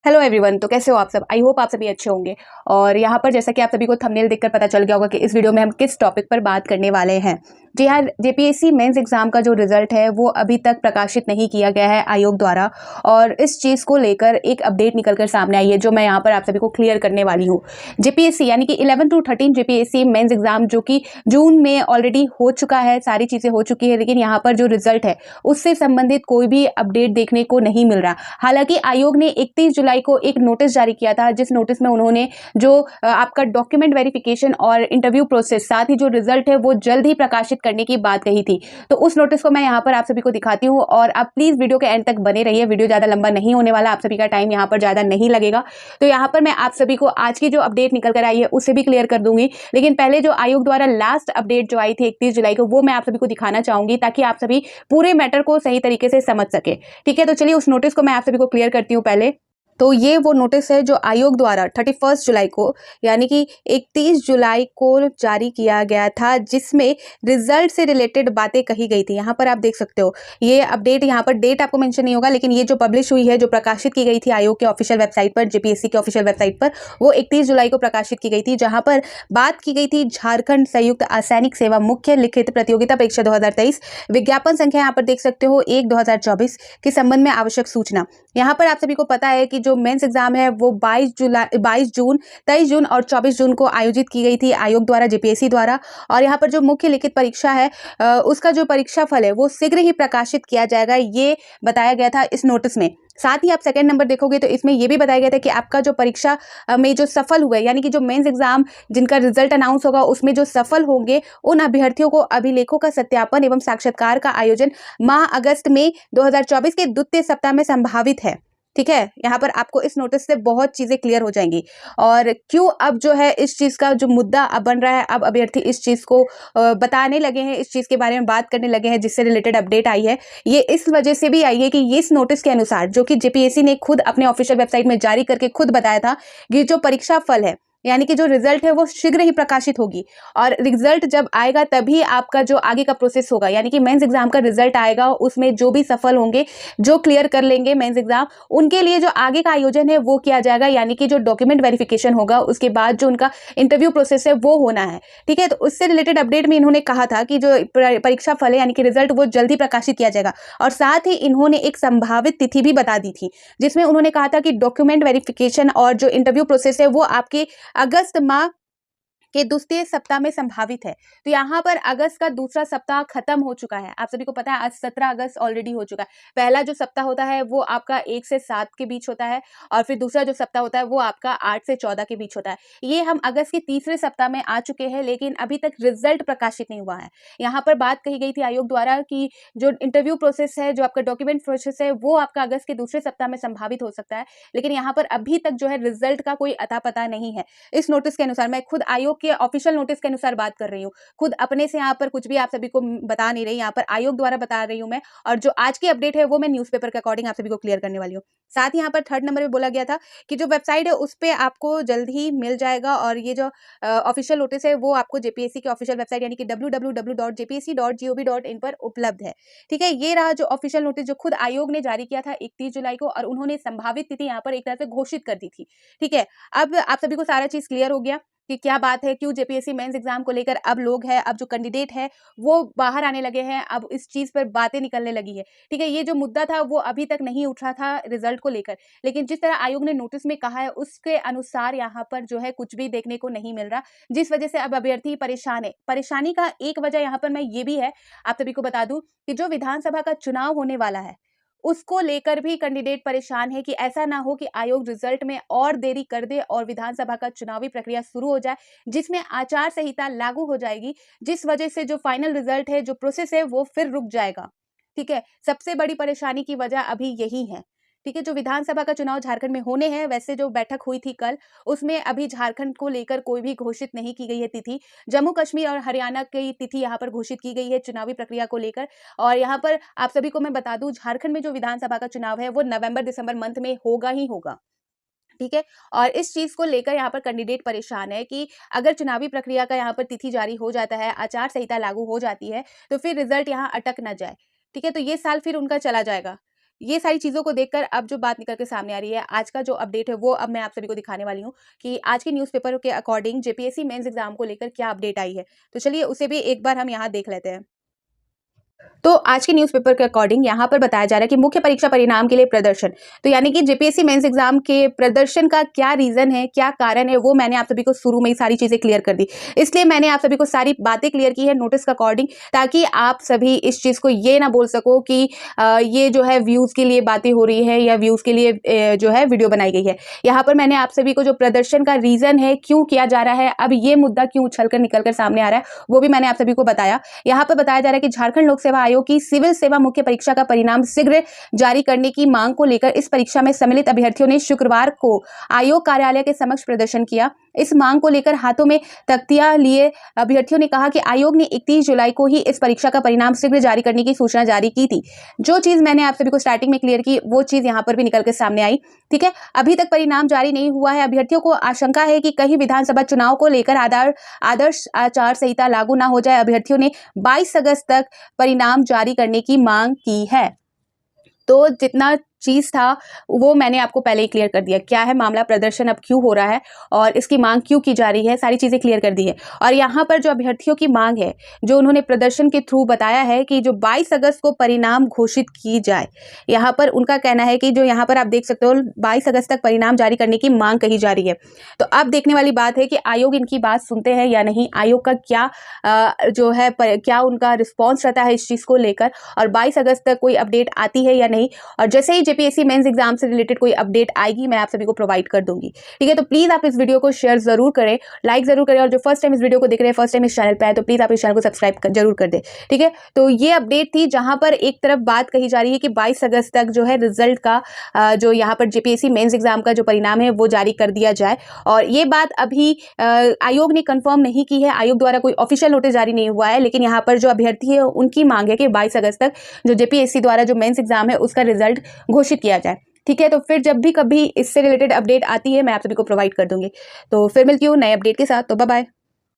Hello everyone. तो कैसे हो आप सब? आई होप आप सभी अच्छे होंगे। और यहाँ पर जैसा कि आप सभी को थंबनेल देखकर पता चल गया होगा कि इस वीडियो में हम किस टॉपिक पर बात करने वाले हैं। जी हाँ, जेपीएससी मेंस एग्जाम का जो रिजल्ट है वो अभी तक प्रकाशित नहीं किया गया है आयोग द्वारा। और इस चीज़ को लेकर एक अपडेट निकलकर सामने आई है जो मैं यहाँ पर आप सभी को क्लियर करने वाली हूँ। जेपीएससी यानी कि 11 टू 13 जेपीएससी मेंस एग्जाम जो कि जून में ऑलरेडी हो चुका है, सारी चीज़ें हो चुकी है, लेकिन यहाँ पर जो रिजल्ट है उससे संबंधित कोई भी अपडेट देखने को नहीं मिल रहा। हालांकि आयोग ने 31 जुलाई को एक नोटिस जारी किया था, जिस नोटिस में उन्होंने जो आपका डॉक्यूमेंट वेरिफिकेशन और इंटरव्यू प्रोसेस, साथ ही जो रिजल्ट है वो जल्द ही प्रकाशित करने की बात कही थी। तो उस नोटिस को मैं यहाँ पर आप सभी को दिखाती हूँ और आप प्लीज वीडियो के एंड तक बने रहिए। वीडियो ज्यादा लंबा नहीं होने वाला, आप सभी का टाइम यहाँ पर ज्यादा नहीं लगेगा। तो यहाँ पर मैं आप सभी को आज की जो अपडेट निकल कर आई है उसे भी क्लियर कर दूंगी, लेकिन पहले जो आयोग द्वारा लास्ट अपडेट जो आई थी 31 जुलाई को वो मैं आप सभी को दिखाना चाहूंगी, ताकि आप सभी पूरे मैटर को सही तरीके से समझ सके। ठीक है, तो चलिए उस नोटिस को मैं आप सभी को क्लियर करती हूँ पहले। तो ये वो नोटिस है जो आयोग द्वारा 31 जुलाई को यानी कि 31 जुलाई को जारी किया गया था, जिसमें रिजल्ट से रिलेटेड बातें कही गई थी। यहाँ पर आप देख सकते हो ये अपडेट, यहाँ पर डेट आपको मेंशन नहीं होगा, लेकिन ये जो पब्लिश हुई है, जो प्रकाशित की गई थी आयोग के ऑफिशियल वेबसाइट पर, जेपीएससी के ऑफिशियल वेबसाइट पर, वो 31 जुलाई को प्रकाशित की गई थी, जहां पर बात की गई थी झारखंड संयुक्त असैनिक सेवा मुख्य लिखित प्रतियोगिता परीक्षा 2023 विज्ञापन संख्या यहाँ पर देख सकते हो 1/2024 के संबंध में आवश्यक सूचना। यहाँ पर आप सभी को पता है कि जो मेंस एग्जाम है वो 22 जून, 23 जून और 24 जून को आयोजित की गई थी आयोग द्वारा, जेपीएससी द्वारा। और यहाँ पर जो मुख्य लिखित परीक्षा है उसका जो परीक्षा फल है वो शीघ्र ही प्रकाशित किया जाएगा, ये बताया गया था इस नोटिस में। साथ ही आप सेकंड नंबर देखोगे तो इसमें यह भी बताया गया था कि आपका जो परीक्षा में जो सफल हुए, यानी कि जो मेंस एग्जाम जिनका रिजल्ट अनाउंस होगा उसमें जो सफल होंगे उन अभ्यर्थियों को अभिलेखों का सत्यापन एवं साक्षात्कार का आयोजन माह अगस्त में 2024 के द्वितीय सप्ताह में संभावित है। ठीक है, यहाँ पर आपको इस नोटिस से बहुत चीजें क्लियर हो जाएंगी। और क्यों अब जो है इस चीज का जो मुद्दा अब बन रहा है, अब अभ्यर्थी इस चीज को बताने लगे हैं, इस चीज के बारे में बात करने लगे हैं, जिससे रिलेटेड अपडेट आई है। ये इस वजह से भी आई है कि इस नोटिस के अनुसार, जो कि जेपीएससी ने खुद अपने ऑफिशियल वेबसाइट में जारी करके खुद बताया था कि जो परीक्षा फल है यानी कि जो रिजल्ट है वो शीघ्र ही प्रकाशित होगी। और रिजल्ट जब आएगा तभी आपका जो आगे का प्रोसेस होगा, यानी कि मेंस एग्जाम का रिजल्ट आएगा, उसमें जो भी सफल होंगे, जो क्लियर कर लेंगे मेंस एग्जाम, उनके लिए जो आगे का आयोजन है वो किया जाएगा, यानी कि जो डॉक्यूमेंट वेरिफिकेशन होगा उसके बाद जो उनका इंटरव्यू प्रोसेस है वो होना है। ठीक है, तो उससे रिलेटेड अपडेट में इन्होंने कहा था कि जो परीक्षा फल है यानी कि रिजल्ट वो जल्दी प्रकाशित किया जाएगा। और साथ ही इन्होंने एक संभावित तिथि भी बता दी थी, जिसमें उन्होंने कहा था कि डॉक्यूमेंट वेरिफिकेशन और जो इंटरव्यू प्रोसेस है वो आपके अगस्त माह के दूसरे सप्ताह में संभावित है। तो यहाँ पर अगस्त का दूसरा सप्ताह खत्म हो चुका है, आप सभी को पता है आज 17 अगस्त ऑलरेडी हो चुका है। पहला जो सप्ताह होता है वो आपका 1 से 7 के बीच होता है, और फिर दूसरा जो सप्ताह होता है वो आपका 8 से 14 के बीच होता है। ये हम अगस्त के तीसरे सप्ताह में आ चुके हैं, लेकिन अभी तक रिजल्ट प्रकाशित नहीं हुआ है। यहाँ पर बात कही गई थी आयोग द्वारा कि जो इंटरव्यू प्रोसेस है, जो आपका डॉक्यूमेंट प्रोसेस है, वो आपका अगस्त के दूसरे सप्ताह में संभावित हो सकता है, लेकिन यहाँ पर अभी तक जो है रिजल्ट का कोई अता पता नहीं है। इस नोटिस के अनुसार, मैं खुद आयोग के ऑफिशियल नोटिस के अनुसार बात कर रही हूँ, खुद अपने से यहाँ पर कुछ भी आप सभी को बता नहीं रही, यहाँ पर आयोग द्वारा बता रही हूँ मैं। और जो आज की अपडेट है वो मैं न्यूज़पेपर के अकॉर्डिंग आप सभी को क्लियर करने वाली हूँ। साथ ही यहाँ पर थर्ड नंबर पे बोला गया था कि जो वेबसाइट है उस पर आपको जल्द ही मिल जाएगा, और ये जो ऑफिशियल नोटिस है वो आपको जेपीएससी के ऑफिशियल वेबसाइट यानी कि www.jpsc.gov.in पर उपलब्ध है। ठीक है, ये रहा जो ऑफिशियल नोटिस जो खुद आयोग ने जारी किया था 31 जुलाई को, और उन्होंने संभावित तिथि यहाँ पर एक तरह से घोषित कर दी थी। ठीक है, अब आप सभी को सारा चीज क्लियर हो गया कि क्या बात है, क्यों जेपीएससी मेंस एग्जाम को लेकर अब लोग हैं, अब जो कैंडिडेट है वो बाहर आने लगे हैं, अब इस चीज पर बातें निकलने लगी है। ठीक है, ये जो मुद्दा था वो अभी तक नहीं उठ रहा था रिजल्ट को लेकर, लेकिन जिस तरह आयोग ने नोटिस में कहा है उसके अनुसार यहाँ पर जो है कुछ भी देखने को नहीं मिल रहा, जिस वजह से अब अभ्यर्थी परेशान है। परेशानी का एक वजह यहाँ पर मैं ये भी है, आप सभी को बता दूं कि जो विधानसभा का चुनाव होने वाला है उसको लेकर भी कैंडिडेट परेशान है कि ऐसा ना हो कि आयोग रिजल्ट में और देरी कर दे और विधानसभा का चुनावी प्रक्रिया शुरू हो जाए, जिसमें आचार संहिता लागू हो जाएगी, जिस वजह से जो फाइनल रिजल्ट है, जो प्रोसेस है, वो फिर रुक जाएगा। ठीक है, सबसे बड़ी परेशानी की वजह अभी यही है। ठीक है, जो विधानसभा का चुनाव झारखंड में होने हैं, वैसे जो बैठक हुई थी कल, उसमें अभी झारखंड को लेकर कोई भी घोषित नहीं की गई है तिथि। जम्मू कश्मीर और हरियाणा की तिथि यहाँ पर घोषित की गई है चुनावी प्रक्रिया को लेकर। और यहाँ पर आप सभी को मैं बता दूं, झारखंड में जो विधानसभा का चुनाव है वो नवंबर दिसंबर मंथ में होगा ही होगा। ठीक है, और इस चीज को लेकर यहाँ पर कैंडिडेट परेशान है कि अगर चुनावी प्रक्रिया का यहाँ पर तिथि जारी हो जाता है, आचार संहिता लागू हो जाती है, तो फिर रिजल्ट यहाँ अटक ना जाए। ठीक है, तो ये साल फिर उनका चला जाएगा। ये सारी चीज़ों को देखकर अब जो बात निकल के सामने आ रही है, आज का जो अपडेट है वो अब मैं आप सभी को दिखाने वाली हूँ कि आज के न्यूज़पेपर के अकॉर्डिंग जेपीएससी मेंस एग्जाम को लेकर क्या अपडेट आई है। तो चलिए उसे भी एक बार हम यहाँ देख लेते हैं। तो आज के न्यूज़पेपर के अकॉर्डिंग यहाँ पर बताया जा रहा है कि मुख्य परीक्षा परिणाम के लिए प्रदर्शन, तो यानी कि जेपीएससी मेंस एग्जाम के प्रदर्शन का क्या रीजन है, क्या कारण है, वो मैंने आप सभी को शुरू में ही सारी चीजें क्लियर कर दी। इसलिए मैंने आप सभी को सारी बातें क्लियर की है नोटिस के अकॉर्डिंग, ताकि आप सभी इस चीज को ये ना बोल सको कि ये जो है व्यूज के लिए बातें हो रही है या व्यूज के लिए जो है वीडियो बनाई गई है। यहाँ पर मैंने आप सभी को जो प्रदर्शन का रीजन है, क्यों किया जा रहा है, अब ये मुद्दा क्यों उछलकर निकलकर सामने आ रहा है, वो भी मैंने आप सभी को बताया। यहाँ पर बताया जा रहा है कि झारखंड लोक सेवा आयोग की सिविल सेवा मुख्य परीक्षा का परिणाम शीघ्र जारी करने की मांग को लेकर इस परीक्षा में सम्मिलित अभ्यर्थियों ने शुक्रवार को आयोग कार्यालय के समक्ष प्रदर्शन किया। इस मांग को लेकर हाथों में तख्तियां लिए अभ्यर्थियों ने कहा कि आयोग ने 31 जुलाई को ही इस परीक्षा का परिणाम शीघ्र जारी करने की सूचना जारी की थी। जो चीज मैंने आप सभी को स्टार्टिंग में क्लियर की, वो चीज यहाँ पर भी निकल के सामने आई। ठीक है, अभी तक परिणाम जारी नहीं हुआ है। अभ्यर्थियों को आशंका है कि कहीं विधानसभा चुनाव को लेकर आदर्श आचार संहिता लागू ना हो जाए। अभ्यर्थियों ने 22 अगस्त तक परिणाम जारी करने की मांग की है। तो जितना चीज था वो मैंने आपको पहले ही क्लियर कर दिया, क्या है मामला, प्रदर्शन अब क्यों हो रहा है और इसकी मांग क्यों की जा रही है, सारी चीजें क्लियर कर दी है। और यहाँ पर जो अभ्यर्थियों की मांग है, जो उन्होंने प्रदर्शन के थ्रू बताया है कि जो 22 अगस्त को परिणाम घोषित की जाए, यहाँ पर उनका कहना है कि जो यहाँ पर आप देख सकते हो 22 अगस्त तक परिणाम जारी करने की मांग कही जा रही है। तो अब देखने वाली बात है कि आयोग इनकी बात सुनते हैं या नहीं, आयोग का क्या जो है क्या उनका रिस्पॉन्स रहता है इस चीज को लेकर, और 22 अगस्त तक कोई अपडेट आती है या नहीं। और जैसे ही जेपीएससी मेंस एग्जाम से रिलेटेड कोई अपडेट आएगी, मैं आप सभी को प्रोवाइड कर दूंगी। ठीक है, तो प्लीज आप इस वीडियो को शेयर जरूर करें, लाइक जरूर करें, और जो फर्स्ट टाइम इस वीडियो को देख रहे हैं, फर्स्ट टाइम इस चैनल पे आए, तो प्लीज आप इस चैनल को सब्सक्राइब जरूर कर दे। ठीक है, तो ये अपडेट थी जहां पर एक तरफ बात कही जा रही है कि 22 अगस्त तक जो है रिजल्ट का जो यहाँ पर जेपीएससी मेंस एग्जाम का जो परिणाम है वो जारी कर दिया जाए। और ये बात अभी आयोग ने कंफर्म नहीं की है, आयोग द्वारा कोई ऑफिशियल नोटिस जारी नहीं हुआ है, लेकिन यहाँ पर जो अभ्यर्थी है उनकी मांग है कि 22 अगस्त तक जो जेपीएससी द्वारा जो मेंस एग्जाम है उसका रिजल्ट घोषित किया जाए। ठीक है, तो फिर जब भी कभी इससे रिलेटेड अपडेट आती है, मैं आप सभी को प्रोवाइड कर दूंगी। तो फिर मिलती हूँ नए अपडेट के साथ, तो बाय बाय।